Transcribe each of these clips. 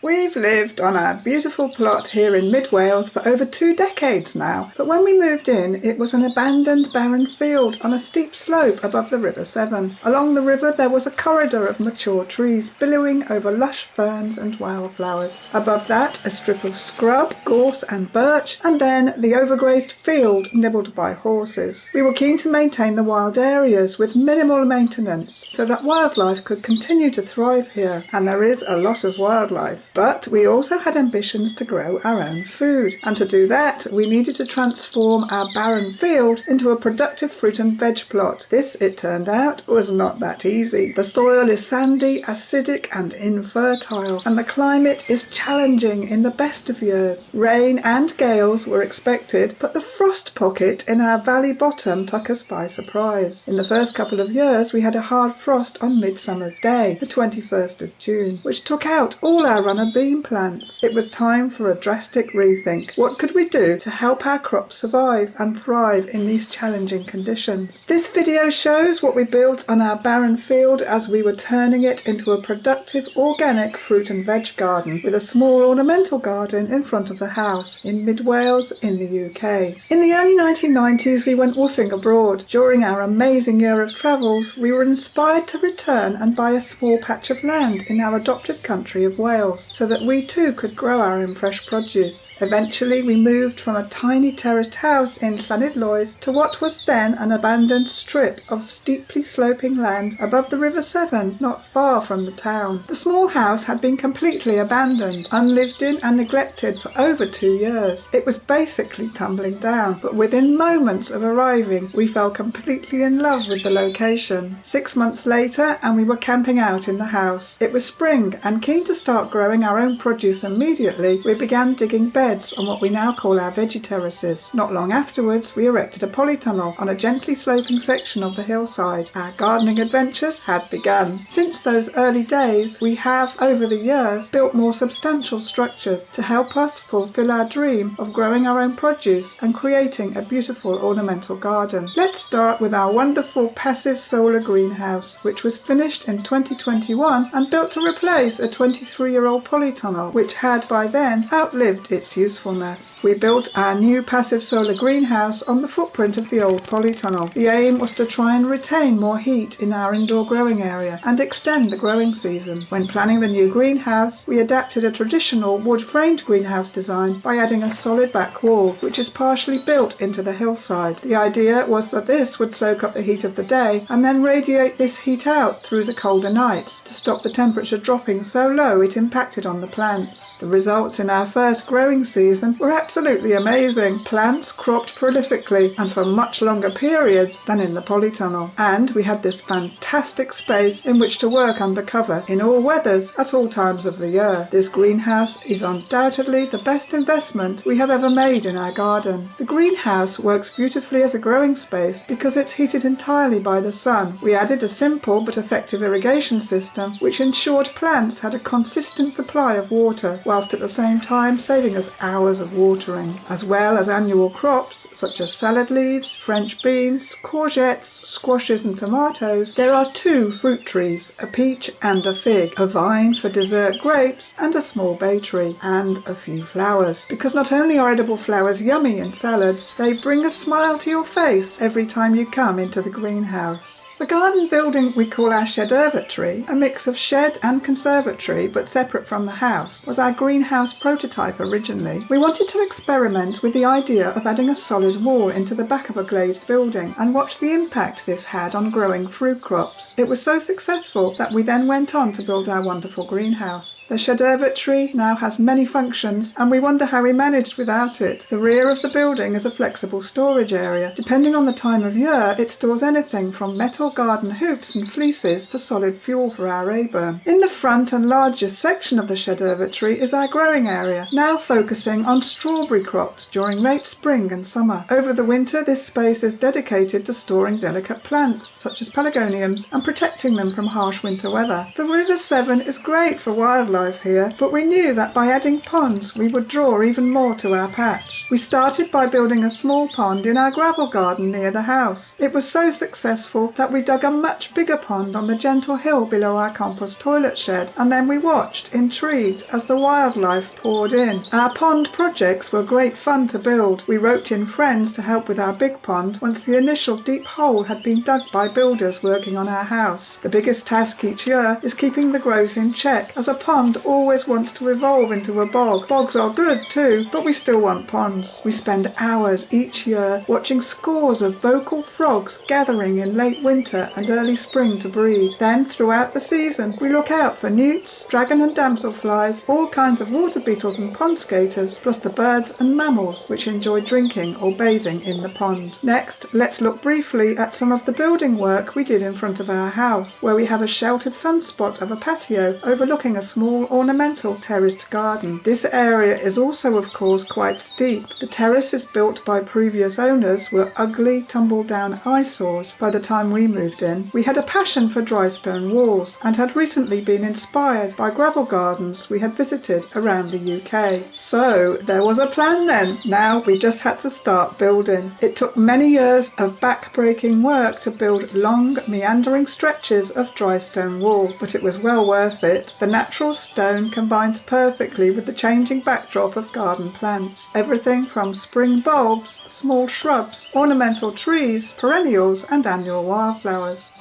We've lived on our beautiful plot here in mid-Wales for over 2 decades now, but when we moved in, it was an abandoned barren field on a steep slope above the River Severn. Along the river there was a corridor of mature trees billowing over lush ferns and wildflowers. Above that, a strip of scrub, gorse and birch, and then the overgrazed field nibbled by horses. We were keen to maintain the wild areas with minimal maintenance so that wildlife could continue to thrive here, and there is a lot of wildlife. But we also had ambitions to grow our own food, and to do that we needed to transform our barren field into a productive fruit and veg plot. This, it turned out, was not that easy. The soil is sandy, acidic and infertile, and the climate is challenging in the best of years. Rain and gales were expected, but the frost pocket in our valley bottom took us by surprise. In the first couple of years we had a hard frost on Midsummer's Day, the 21st of June, which took out all our runner bean plants. It was time for a drastic rethink. What could we do to help our crops survive and thrive in these challenging conditions? This video shows what we built on our barren field as we were turning it into a productive organic fruit and veg garden with a small ornamental garden in front of the house in mid-Wales in the UK. In the early 1990s we went woofing abroad. During our amazing year of travels we were inspired to return and buy a small patch of land in our adopted country of Wales, so that we too could grow our own fresh produce. Eventually we moved from a tiny terraced house in Llanidloes to what was then an abandoned strip of steeply sloping land above the River Severn, not far from the town. The small house had been completely abandoned, unlived in and neglected for over 2 years. It was basically tumbling down, but within moments of arriving we fell completely in love with the location. 6 months later and we were camping out in the house. It was spring, and keen to start growing our own produce immediately, we began digging beds on what we now call our veggie terraces. Not long afterwards we erected a polytunnel on a gently sloping section of the hillside. Our gardening adventures had begun. Since those early days we have, over the years, built more substantial structures to help us fulfill our dream of growing our own produce and creating a beautiful ornamental garden. Let's start with our wonderful passive solar greenhouse, which was finished in 2021 and built to replace a 23-year-old polytunnel which had by then outlived its usefulness. We built our new passive solar greenhouse on the footprint of the old polytunnel. The aim was to try and retain more heat in our indoor growing area and extend the growing season. When planning the new greenhouse, we adapted a traditional wood-framed greenhouse design by adding a solid back wall, which is partially built into the hillside. The idea was that this would soak up the heat of the day and then radiate this heat out through the colder nights to stop the temperature dropping so low it impacted on the plants. The results in our first growing season were absolutely amazing. Plants cropped prolifically and for much longer periods than in the polytunnel, and we had this fantastic space in which to work under cover in all weathers at all times of the year. This greenhouse is undoubtedly the best investment we have ever made in our garden. The greenhouse works beautifully as a growing space because it's heated entirely by the sun. We added a simple but effective irrigation system which ensured plants had a consistent supply of water, whilst at the same time saving us hours of watering. As well as annual crops such as salad leaves, French beans, courgettes, squashes and tomatoes, there are 2 fruit trees, a peach and a fig, a vine for dessert grapes and a small bay tree, and a few flowers. Because not only are edible flowers yummy in salads, they bring a smile to your face every time you come into the greenhouse. The garden building we call our Shedervatory, a mix of shed and conservatory but separate from the house, was our greenhouse prototype originally. We wanted to experiment with the idea of adding a solid wall into the back of a glazed building and watch the impact this had on growing fruit crops. It was so successful that we then went on to build our wonderful greenhouse. The Shedervatory now has many functions and we wonder how we managed without it. The rear of the building is a flexible storage area. Depending on the time of year, it stores anything from metal garden hoops and fleeces to solid fuel for our A-burn. In the front and largest section of the Shedervatory is our growing area, now focusing on strawberry crops during late spring and summer. Over the winter, this space is dedicated to storing delicate plants such as pelargoniums and protecting them from harsh winter weather. The River Severn is great for wildlife here, but we knew that by adding ponds we would draw even more to our patch. We started by building a small pond in our gravel garden near the house. It was so successful that we we dug a much bigger pond on the gentle hill below our compost toilet shed, and then we watched, intrigued, as the wildlife poured in. Our pond projects were great fun to build. We roped in friends to help with our big pond once the initial deep hole had been dug by builders working on our house. The biggest task each year is keeping the growth in check, as a pond always wants to evolve into a bog. Bogs are good too, but we still want ponds. We spend hours each year watching scores of vocal frogs gathering in late winter and early spring to breed. Then, throughout the season, we look out for newts, dragon and damselflies, all kinds of water beetles and pond skaters, plus the birds and mammals which enjoy drinking or bathing in the pond. Next, let's look briefly at some of the building work we did in front of our house, where we have a sheltered sunspot of a patio overlooking a small ornamental terraced garden. This area is also, of course, quite steep. The terraces built by previous owners were ugly, tumble-down eyesores by the time we moved in. We had a passion for dry stone walls and had recently been inspired by gravel gardens we had visited around the UK. So there was a plan then. Now we just had to start building. It took many years of back-breaking work to build long, meandering stretches of dry stone wall, but it was well worth it. The natural stone combines perfectly with the changing backdrop of garden plants. Everything from spring bulbs, small shrubs, ornamental trees, perennials and annual wildflowers.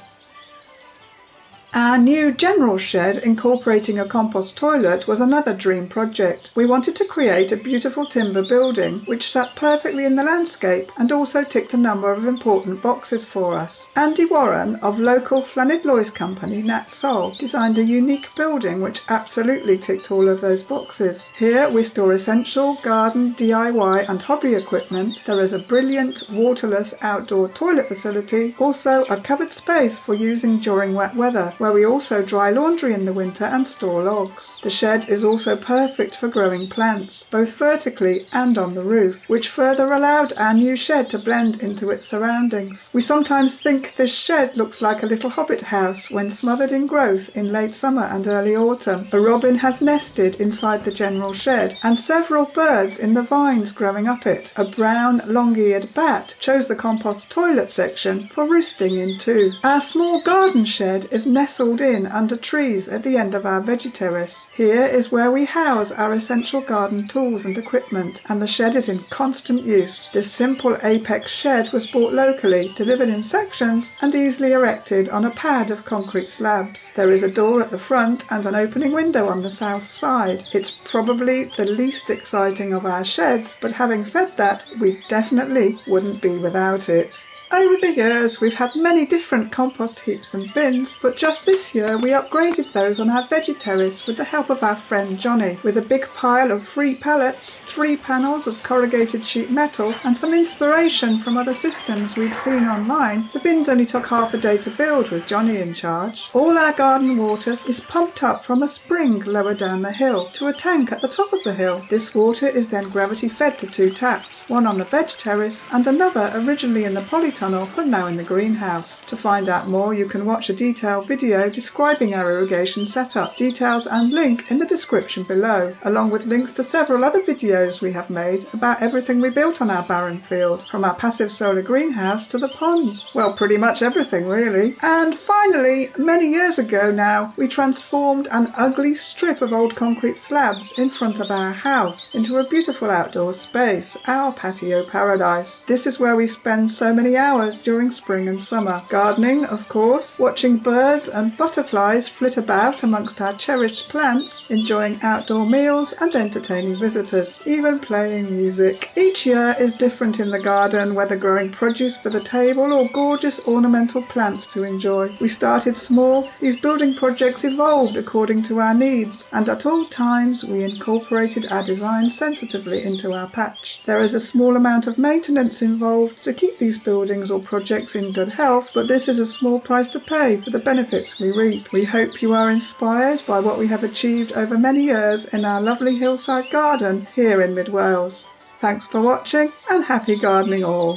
Our new general shed incorporating a compost toilet was another dream project. We wanted to create a beautiful timber building which sat perfectly in the landscape and also ticked a number of important boxes for us. Andy Warren of local Llanidloes company Nat Sol designed a unique building which absolutely ticked all of those boxes. Here we store essential garden, DIY and hobby equipment. There is a brilliant waterless outdoor toilet facility, also a covered space for using during wet weather, where we also dry laundry in the winter and store logs. The shed is also perfect for growing plants, both vertically and on the roof, which further allowed our new shed to blend into its surroundings. We sometimes think this shed looks like a little hobbit house when smothered in growth in late summer and early autumn. A robin has nested inside the general shed, and several birds in the vines growing up it. A brown, long-eared bat chose the compost toilet section for roosting in too. Our small garden shed is nestled in under trees at the end of our veggie terrace. Here is where we house our essential garden tools and equipment, and the shed is in constant use. This simple Apex shed was bought locally, delivered in sections, and easily erected on a pad of concrete slabs. There is a door at the front and an opening window on the south side. It's probably the least exciting of our sheds, but having said that, we definitely wouldn't be without it. Over the years, we've had many different compost heaps and bins, but just this year we upgraded those on our veggie terrace with the help of our friend Johnny. With a big pile of free pallets, 3 panels of corrugated sheet metal, and some inspiration from other systems we'd seen online, the bins only took half a day to build with Johnny in charge. All our garden water is pumped up from a spring lower down the hill to a tank at the top of the hill. This water is then gravity fed to 2 taps, one on the veg terrace and another originally in the polytunnel but now in the greenhouse. To find out more, you can watch a detailed video describing our irrigation setup. Details and link in the description below, along with links to several other videos we have made about everything we built on our barren field, from our passive solar greenhouse to the ponds. Well, pretty much everything really. And finally, many years ago now, we transformed an ugly strip of old concrete slabs in front of our house into a beautiful outdoor space, our patio paradise. This is where we spend so many hours during spring and summer. Gardening, of course, watching birds and butterflies flit about amongst our cherished plants, enjoying outdoor meals and entertaining visitors, even playing music. Each year is different in the garden, whether growing produce for the table or gorgeous ornamental plants to enjoy. We started small, these building projects evolved according to our needs, and at all times we incorporated our design sensitively into our patch. There is a small amount of maintenance involved to keep these buildings or projects in good health, but this is a small price to pay for the benefits we reap. We hope you are inspired by what we have achieved over many years in our lovely hillside garden here in Mid Wales. Thanks for watching and happy gardening all.